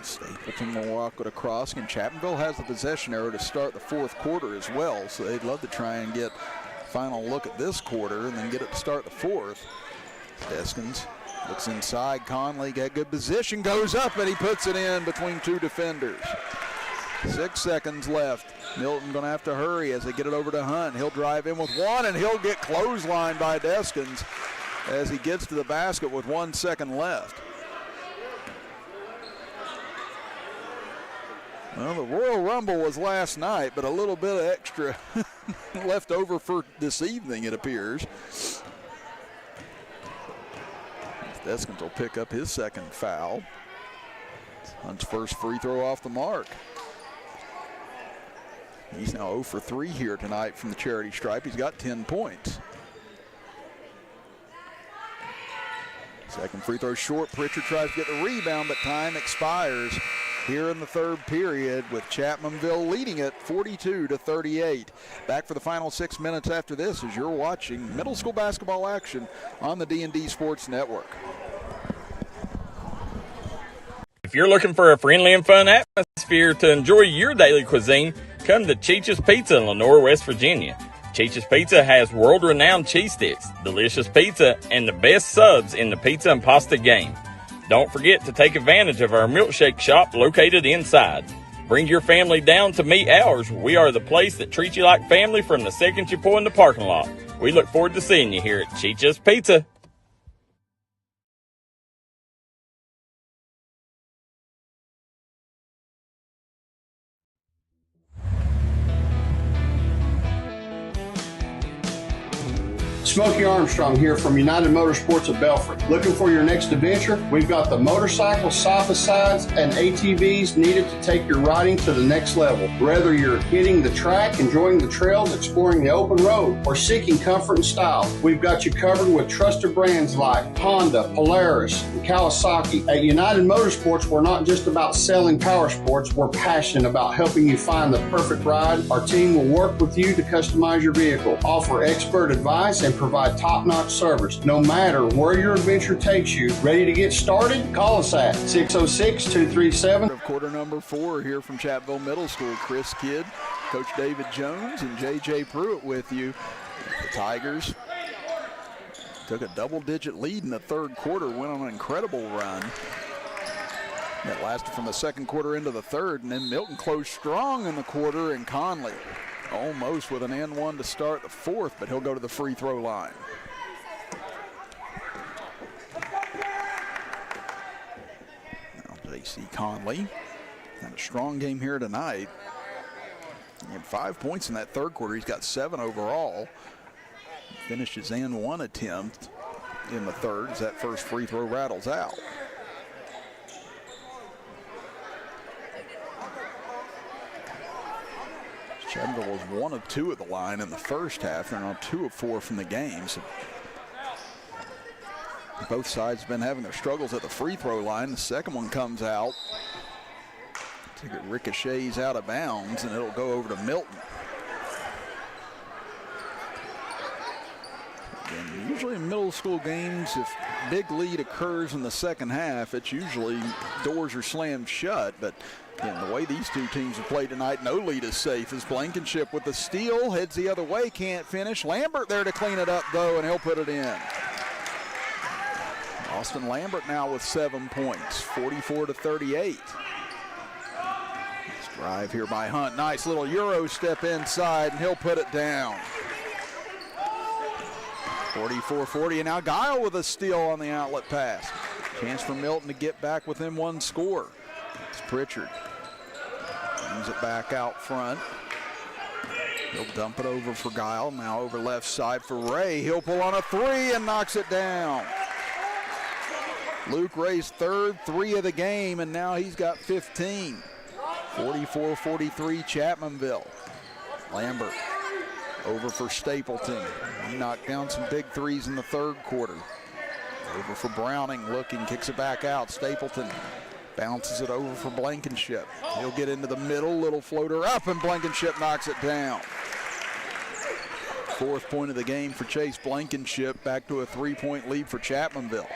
Stapleton will walk it across, and Chapmanville has the possession arrow to start the fourth quarter as well, so they'd love to try and get a final look at this quarter and then get it to start the fourth. Deskins looks inside. Conley got good position, goes up, and he puts it in between two defenders. 6 seconds left. Milton going to have to hurry as they get it over to Hunt. He'll drive in with one, and he'll get clotheslined by Deskins as he gets to the basket with 1 second left. Well, the Royal Rumble was last night, but a little bit of extra left over for this evening, it appears. Deskins will pick up his second foul. Hunt's first free throw off the mark. He's now 0 for 3 here tonight from the charity stripe. He's got 10 points. Second free throw short. Pritchard tries to get the rebound, but time expires here in the third period with Chapmanville leading it 42-38. Back for the final 6 minutes after this as you're watching middle school basketball action on the D&D Sports Network. If you're looking for a friendly and fun atmosphere to enjoy your daily cuisine, come to Cheech's Pizza in Lenore, West Virginia. Cheech's Pizza has world-renowned cheese sticks, delicious pizza, and the best subs in the pizza and pasta game. Don't forget to take advantage of our milkshake shop located inside. Bring your family down to meet ours. We are the place that treats you like family from the second you pull in the parking lot. We look forward to seeing you here at Cheech's Pizza. Smokey Armstrong here from United Motorsports of Belfry. Looking for your next adventure? We've got the motorcycles, side-by-sides, and ATVs needed to take your riding to the next level. Whether you're hitting the track, enjoying the trails, exploring the open road, or seeking comfort and style, we've got you covered with trusted brands like Honda, Polaris, and Kawasaki. At United Motorsports, we're not just about selling power sports, we're passionate about helping you find the perfect ride. Our team will work with you to customize your vehicle, offer expert advice, and provide top-notch service. No matter where your adventure takes you, ready to get started? Call us at 606-237. Quarter number 4 here from Chapmanville Middle School. Chris Kidd, Coach David Jones, and J.J. Pruitt with you. The Tigers took a double-digit lead in the third quarter, went on an incredible run. That lasted from the second quarter into the third, and then Milton closed strong in the quarter, and Conley almost with an N1 to start the fourth, but he'll go to the free throw line. Now J.C. Conley had a strong game here tonight. He had 5 points in that third quarter. He's got 7 overall. Finished his N1 attempt in the third as that first free throw rattles out. Chapmanville was 1 of 2 at the line in the first half. They're now 2 of 4 from the game. So both sides have been having their struggles at the free throw line. The second one comes out. I think it ricochets out of bounds, and it'll go over to Milton. And usually in middle school games, if big lead occurs in the second half, it's usually doors are slammed shut. But again, the way these two teams have played tonight, no lead is safe. As Blankenship with the steal, heads the other way, can't finish. Lambert there to clean it up, though, and he'll put it in. Austin Lambert now with 7 points, 44-38. Nice drive here by Hunt. Nice little Euro step inside, and he'll put it down. 44-40, and now Guile with a steal on the outlet pass. Chance for Milton to get back within one score. It's Pritchard. Brings it back out front. He'll dump it over for Guile. Now over left side for Ray. He'll pull on a three and knocks it down. Luke Ray's third 3 of the game, and now he's got 15. 44-43 Chapmanville. Lambert over for Stapleton. He knocked down some big threes in the third quarter. Over for Browning, looking, kicks it back out. Stapleton bounces it over for Blankenship. He'll get into the middle, little floater up, and Blankenship knocks it down. 4th point of the game for Chase Blankenship, back to a 3-point lead for Chapmanville.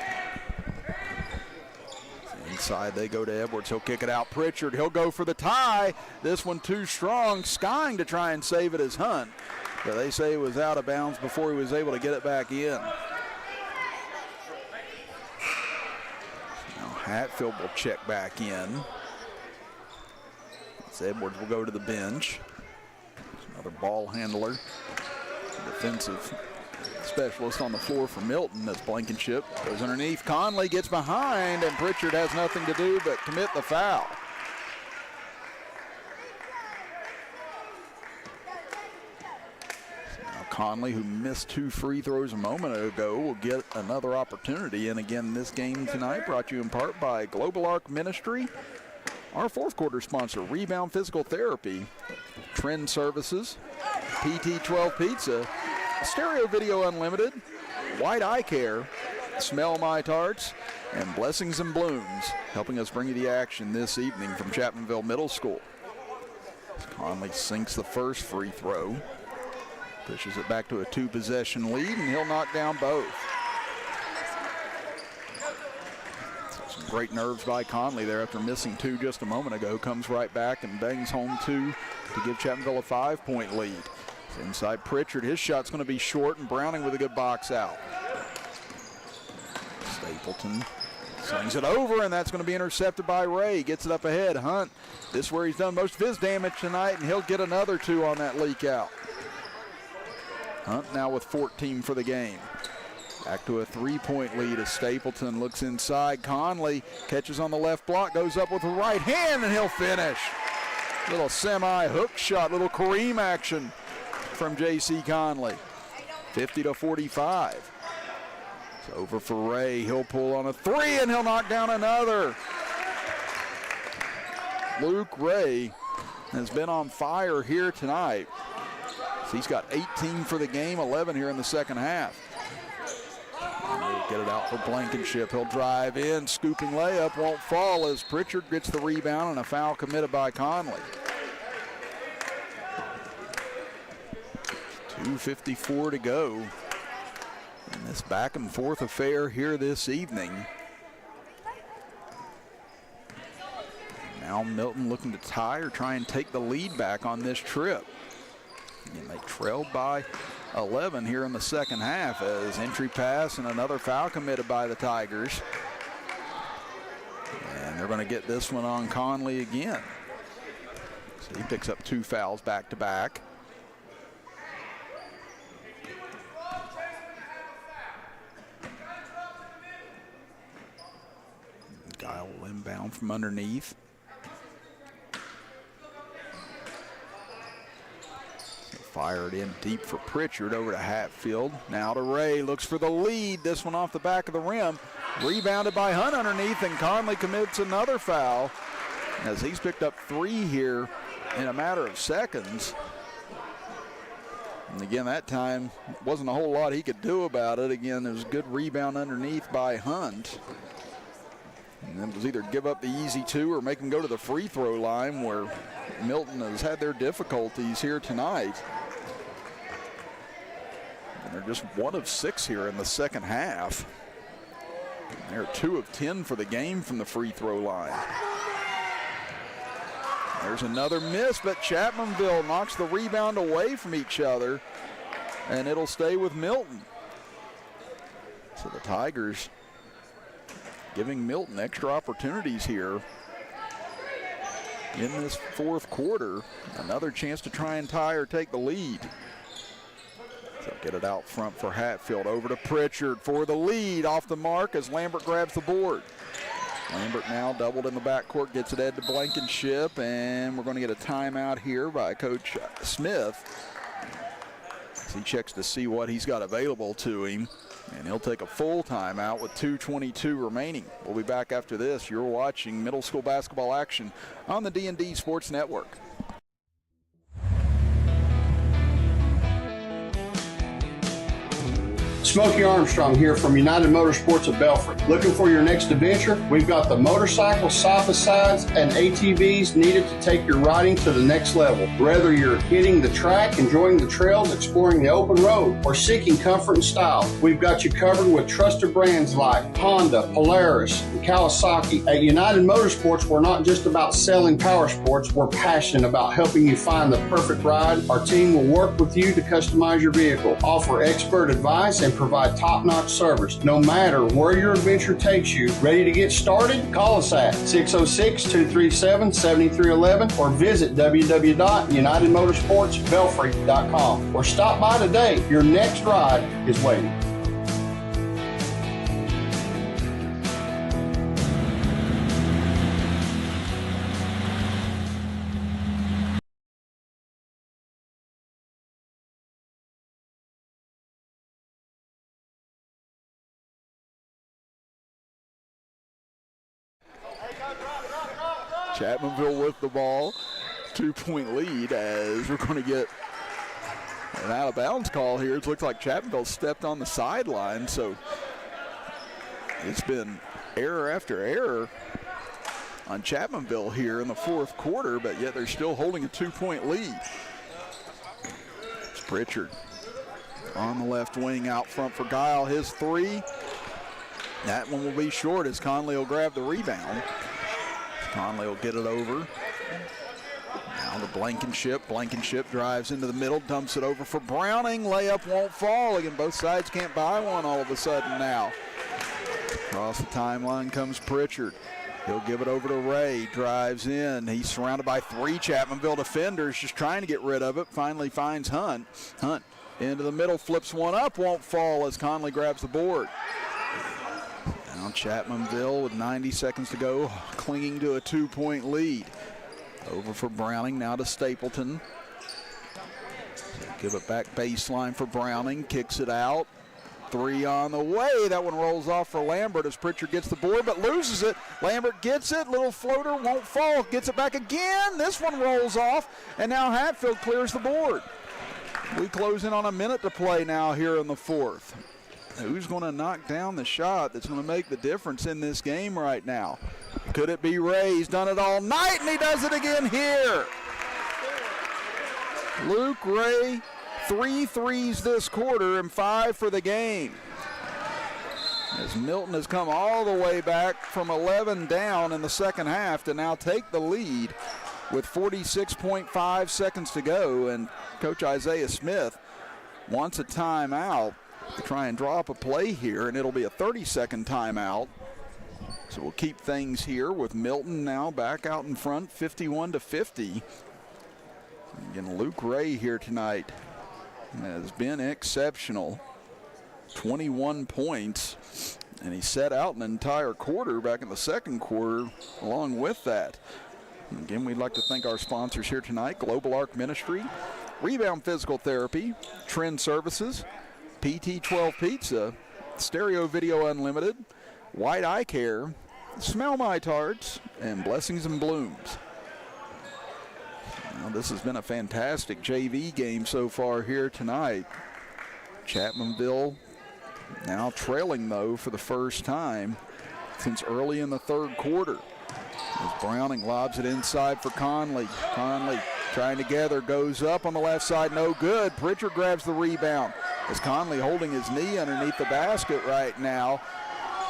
Inside they go to Edwards. He'll kick it out. Pritchard, he'll go for the tie. This one too strong. Skying to try and save it is Hunt. But they say it was out of bounds before he was able to get it back in. Now Hatfield will check back in. Edwards will go to the bench. Another ball handler. Defensive specialist on the floor for Milton as Blankenship goes underneath. Conley gets behind, and Pritchard has nothing to do but commit the foul. Now Conley, who missed 2 free throws a moment ago, will get another opportunity. And again, this game tonight brought to you in part by Global Arc Ministry, our 4th quarter sponsor, Rebound Physical Therapy, Trend Services, PT12 Pizza, Stereo Video Unlimited, White Eye Care, Smell My Tarts, and Blessings and Blooms, helping us bring you the action this evening from Chapmanville Middle School. Conley sinks the first free throw, pushes it back to a 2-possession lead, and he'll knock down both. Some great nerves by Conley there after missing 2 just a moment ago. Comes right back and bangs home 2 to give Chapmanville a 5-point lead. Inside Pritchard, his shot's going to be short, and Browning with a good box out. Stapleton slings it over, and that's going to be intercepted by Ray. Gets it up ahead. Hunt, this is where he's done most of his damage tonight, and he'll get another 2 on that leak out. Hunt now with 14 for the game. Back to a 3-point lead as Stapleton looks inside. Conley catches on the left block, goes up with the right hand, and he'll finish. Little semi-hook shot, little Kareem action from J.C. Conley. 50-45. It's over for Ray. He'll pull on a 3, and he'll knock down another. Luke Ray has been on fire here tonight. He's got 18 for the game, 11 here in the second half. He'll get it out for Blankenship. He'll drive in, scooping layup, won't fall as Pritchard gets the rebound, and a foul committed by Conley. 2:54 to go in this back and forth affair here this evening. Now Milton looking to tie or try and take the lead back on this trip. And they trailed by 11 here in the second half as entry pass and another foul committed by the Tigers. And they're going to get this one on Conley again. So he picks up 2 fouls back to back. Guile will inbound from underneath. Fired in deep for Pritchard, over to Hatfield. Now to Ray, looks for the lead. This one off the back of the rim. Rebounded by Hunt underneath, and Conley commits another foul as he's picked up 3 here in a matter of seconds. And again, that time wasn't a whole lot he could do about it. Again, there was a good rebound underneath by Hunt. And it was either give up the easy 2 or make him go to the free throw line, where Milton has had their difficulties here tonight. And they're just 1 of 6 here in the second half. And they're 2 of 10 for the game from the free throw line. There's another miss, but Chapmanville knocks the rebound away from each other, and it'll stay with Milton. So the Tigers giving Milton extra opportunities here in this fourth quarter. Another chance to try and tie or take the lead. So get it out front for Hatfield. Over to Pritchard for the lead. Off the mark as Lambert grabs the board. Lambert now doubled in the backcourt, gets it to Blankenship, and we're going to get a timeout here by Coach Smith. as he checks to see what he's got available to him. And he'll take a full timeout with 2:22 remaining. We'll be back after this. You're watching middle school basketball action on the D&D Sports Network. Smokey Armstrong here from United Motorsports of Belfry. Looking for your next adventure? We've got the motorcycles, side-by-sides, and ATVs needed to take your riding to the next level. Whether you're hitting the track, enjoying the trails, exploring the open road, or seeking comfort and style, we've got you covered with trusted brands like Honda, Polaris, and Kawasaki. At United Motorsports, we're not just about selling power sports, we're passionate about helping you find the perfect ride. Our team will work with you to customize your vehicle, offer expert advice, and provide top-notch service. No matter where your adventure takes you, ready to get started? Call us at 606-237-7311 or visit www.unitedmotorsportsbelfry.com or stop by today. Your next ride is waiting. Chapmanville with the ball. 2-point lead as we're going to get an out-of-bounds call here. It looks like Chapmanville stepped on the sideline, so it's been error after error on Chapmanville here in the fourth quarter, but yet they're still holding a 2-point lead. It's Pritchard on the left wing out front for Guile. His three. That one will be short as Conley will grab the rebound. Conley will get it over. Now to Blankenship. Blankenship drives into the middle, dumps it over for Browning. Layup won't fall. Again, both sides can't buy one all of a sudden now. Across the timeline comes Pritchard. He'll give it over to Ray. Drives in. He's surrounded by three Chapmanville defenders, just trying to get rid of it. Finally finds Hunt. Hunt into the middle, flips one up, won't fall as Conley grabs the board. Now Chapmanville with 90 seconds to go, clinging to a 2-point lead. Over for Browning, now to Stapleton. Give it back baseline for Browning, kicks it out. Three on the way. That one rolls off for Lambert as Pritchard gets the board but loses it. Lambert gets it, little floater, won't fall, gets it back again. This one rolls off, and now Hatfield clears the board. We close in on a minute to play now here in the fourth. Who's going to knock down the shot that's going to make the difference in this game right now? Could it be Ray? He's done it all night, and he does it again here. Luke Ray, 3 threes this quarter and 5 for the game. As Milton has come all the way back from 11 down in the second half to now take the lead with 46.5 seconds to go, and Coach Isaiah Smith wants a timeout to try and draw up a play here, and it'll be a 30-second timeout. So we'll keep things here with Milton now back out in front, 51-50. Again, Luke Ray here tonight has been exceptional. 21 points, and he set out an entire quarter back in the second quarter along with that. Again, we'd like to thank our sponsors here tonight: Global Arc Ministry, Rebound Physical Therapy, Trend Services, PT12 Pizza, Stereo Video Unlimited, White Eye Care, Smell My Tarts, and Blessings and Blooms. Now, this has been a fantastic JV game so far here tonight. Chapmanville now trailing, though, for the first time since early in the third quarter. As Browning lobs it inside for Conley. Conley trying to gather, goes up on the left side, no good. Pritchard grabs the rebound as Conley holding his knee underneath the basket right now,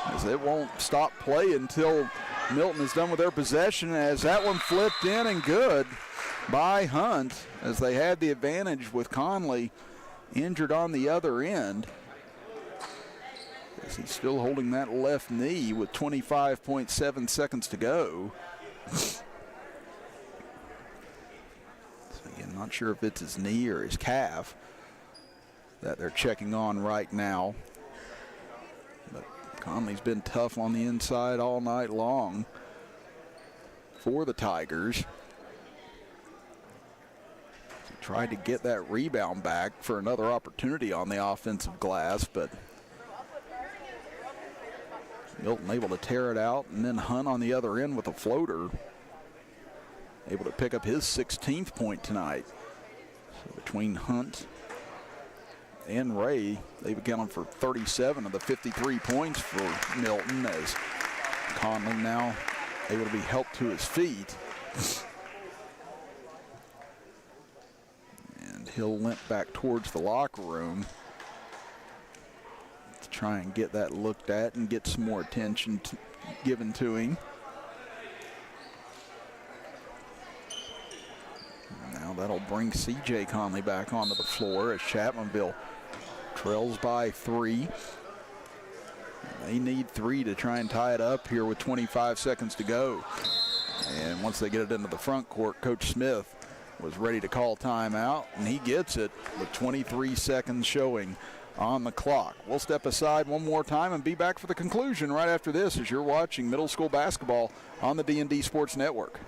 as it won't stop play until Milton is done with their possession, as that one flipped in and good by Hunt, as they had the advantage with Conley injured on the other end. As he's still holding that left knee with 25.7 seconds to go. So again, not sure if it's his knee or his calf that they're checking on right now. But Conley's been tough on the inside all night long for the Tigers. Tried to get that rebound back for another opportunity on the offensive glass, but Milton able to tear it out, and then Hunt on the other end with a floater. Able to pick up his 16th point tonight. So between Hunt and Ray, they've accounted for 37 of the 53 points for Milton, as Conley now able to be helped to his feet. And he'll limp back towards the locker room to try and get that looked at and get some more attention given to him. Now that'll bring C.J. Conley back onto the floor as Chapmanville trails by 3. They need 3 to try and tie it up here with 25 seconds to go. And once they get it into the front court, Coach Smith was ready to call timeout, and he gets it with 23 seconds showing on the clock. We'll step aside one more time and be back for the conclusion right after this as you're watching middle school basketball on the D&D Sports Network.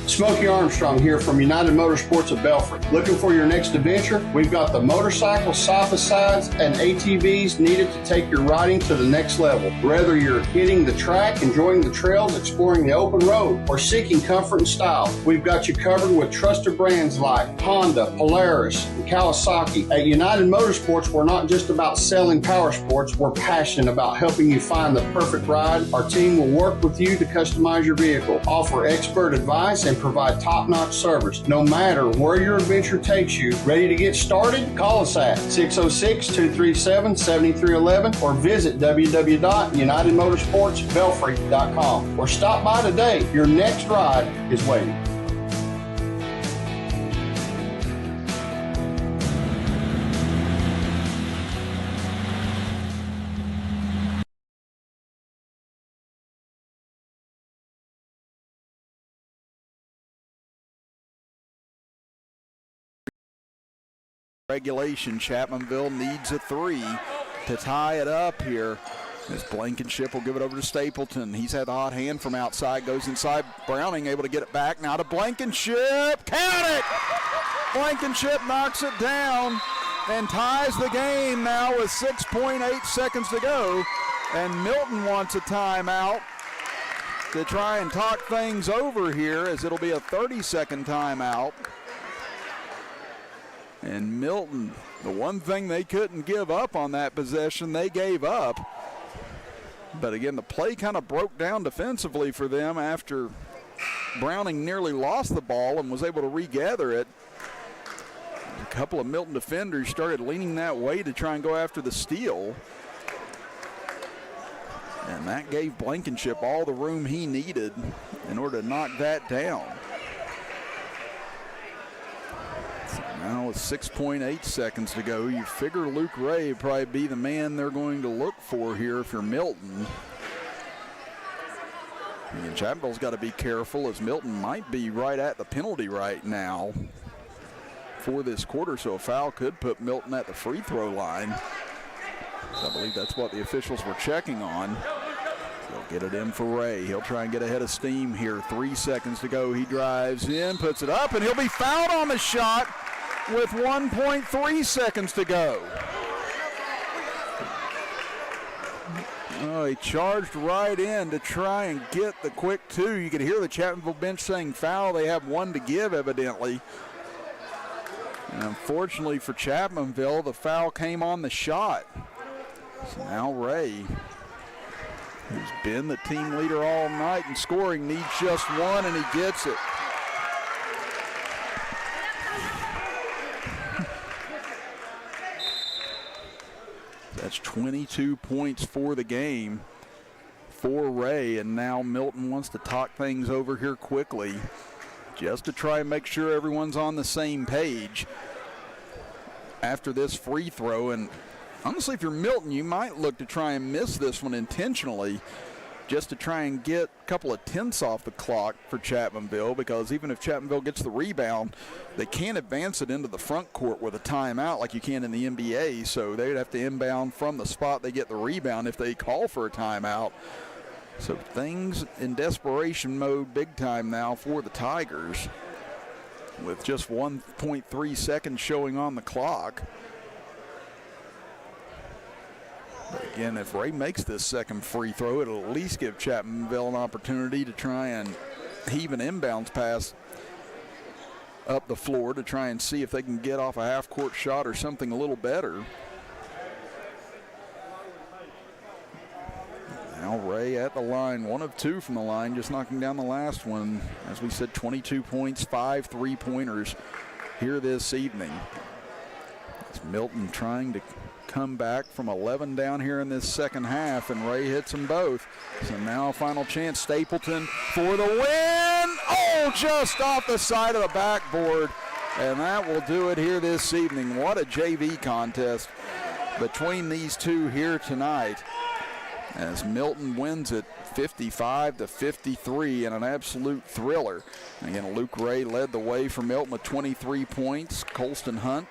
Smokey Armstrong here from United Motorsports of Belfry. Looking for your next adventure? We've got the motorcycles, side-by-sides, and ATVs needed to take your riding to the next level. Whether you're hitting the track, enjoying the trails, exploring the open road, or seeking comfort and style, we've got you covered with trusted brands like Honda, Polaris, and Kawasaki. At United Motorsports, we're not just about selling power sports, we're passionate about helping you find the perfect ride. Our team will work with you to customize your vehicle, offer expert advice, and provide top-notch service. No matter where your adventure takes you, ready to get started? Call us at 606-237-7311 or visit www.unitedmotorsportsbelfry.com or stop by today. Your next ride is waiting. Regulation, Chapmanville needs a 3 to tie it up here. As Blankenship will give it over to Stapleton. He's had the hot hand from outside, goes inside. Browning able to get it back now to Blankenship. Count it! Blankenship knocks it down and ties the game now with 6.8 seconds to go. And Milton wants a timeout to try and talk things over here, as it'll be a 30-second timeout. And Milton, the one thing they couldn't give up on that possession, they gave up. But again, the play kind of broke down defensively for them after Browning nearly lost the ball and was able to regather it. A couple of Milton defenders started leaning that way to try and go after the steal. And that gave Blankenship all the room he needed in order to knock that down. Now with 6.8 seconds to go, you figure Luke Ray would probably be the man they're going to look for here if you're Milton. And Chapmanville's got to be careful, as Milton might be right at the penalty right now for this quarter, so a foul could put Milton at the free throw line. So I believe that's what the officials were checking on. They'll get it in for Ray. He'll try and get ahead of steam here. 3 seconds to go. He drives in, puts it up, and he'll be fouled on the shot with 1.3 seconds to go. Oh, he charged right in to try and get the quick 2. You could hear the Chapmanville bench saying foul. They have 1 to give, evidently. And unfortunately for Chapmanville, the foul came on the shot. So now Ray, who's been the team leader all night in scoring, needs just 1, and he gets it. That's 22 points for the game for Ray, and now Milton wants to talk things over here quickly just to try and make sure everyone's on the same page after this free throw. And honestly, if you're Milton, you might look to try and miss this one intentionally just to try and get a couple of tenths off the clock for Chapmanville, because even if Chapmanville gets the rebound, they can't advance it into the front court with a timeout like you can in the NBA, so they'd have to inbound from the spot they get the rebound if they call for a timeout. So things in desperation mode big time now for the Tigers, with just 1.3 seconds showing on the clock. But again, if Ray makes this second free throw, it'll at least give Chapmanville an opportunity to try and heave an inbounds pass up the floor to try and see if they can get off a half-court shot or something a little better. Now Ray at the line, 1 of 2 from the line, just knocking down the last one. As we said, 22 points, 5 3-pointers here this evening. It's Milton trying to come back from 11 down here in this second half, and Ray hits them both. So now final chance, Stapleton for the win. Oh, just off the side of the backboard, and that will do it here this evening. What a JV contest between these two here tonight, as Milton wins it 55-53 in an absolute thriller. Again, Luke Ray led the way for Milton with 23 points. Colston Hunt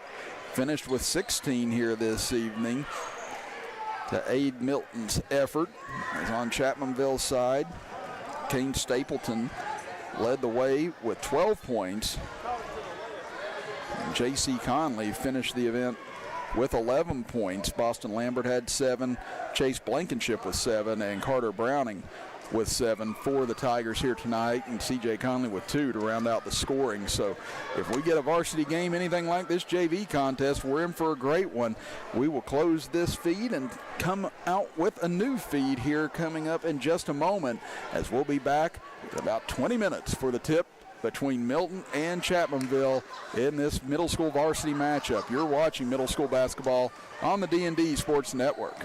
finished with 16 here this evening to aid Milton's effort. As on Chapmanville's side, Kane Stapleton led the way with 12 points. And J.C. Conley finished the event with 11 points. Boston Lambert had 7, Chase Blankenship with 7, and Carter Browning with 7 for the Tigers here tonight, and C.J. Conley with 2 to round out the scoring. So if we get a varsity game anything like this JV contest, we're in for a great one. We will close this feed and come out with a new feed here coming up in just a moment, as we'll be back in about 20 minutes for the tip between Milton and Chapmanville in this middle school varsity matchup. You're watching middle school basketball on the D&D Sports Network.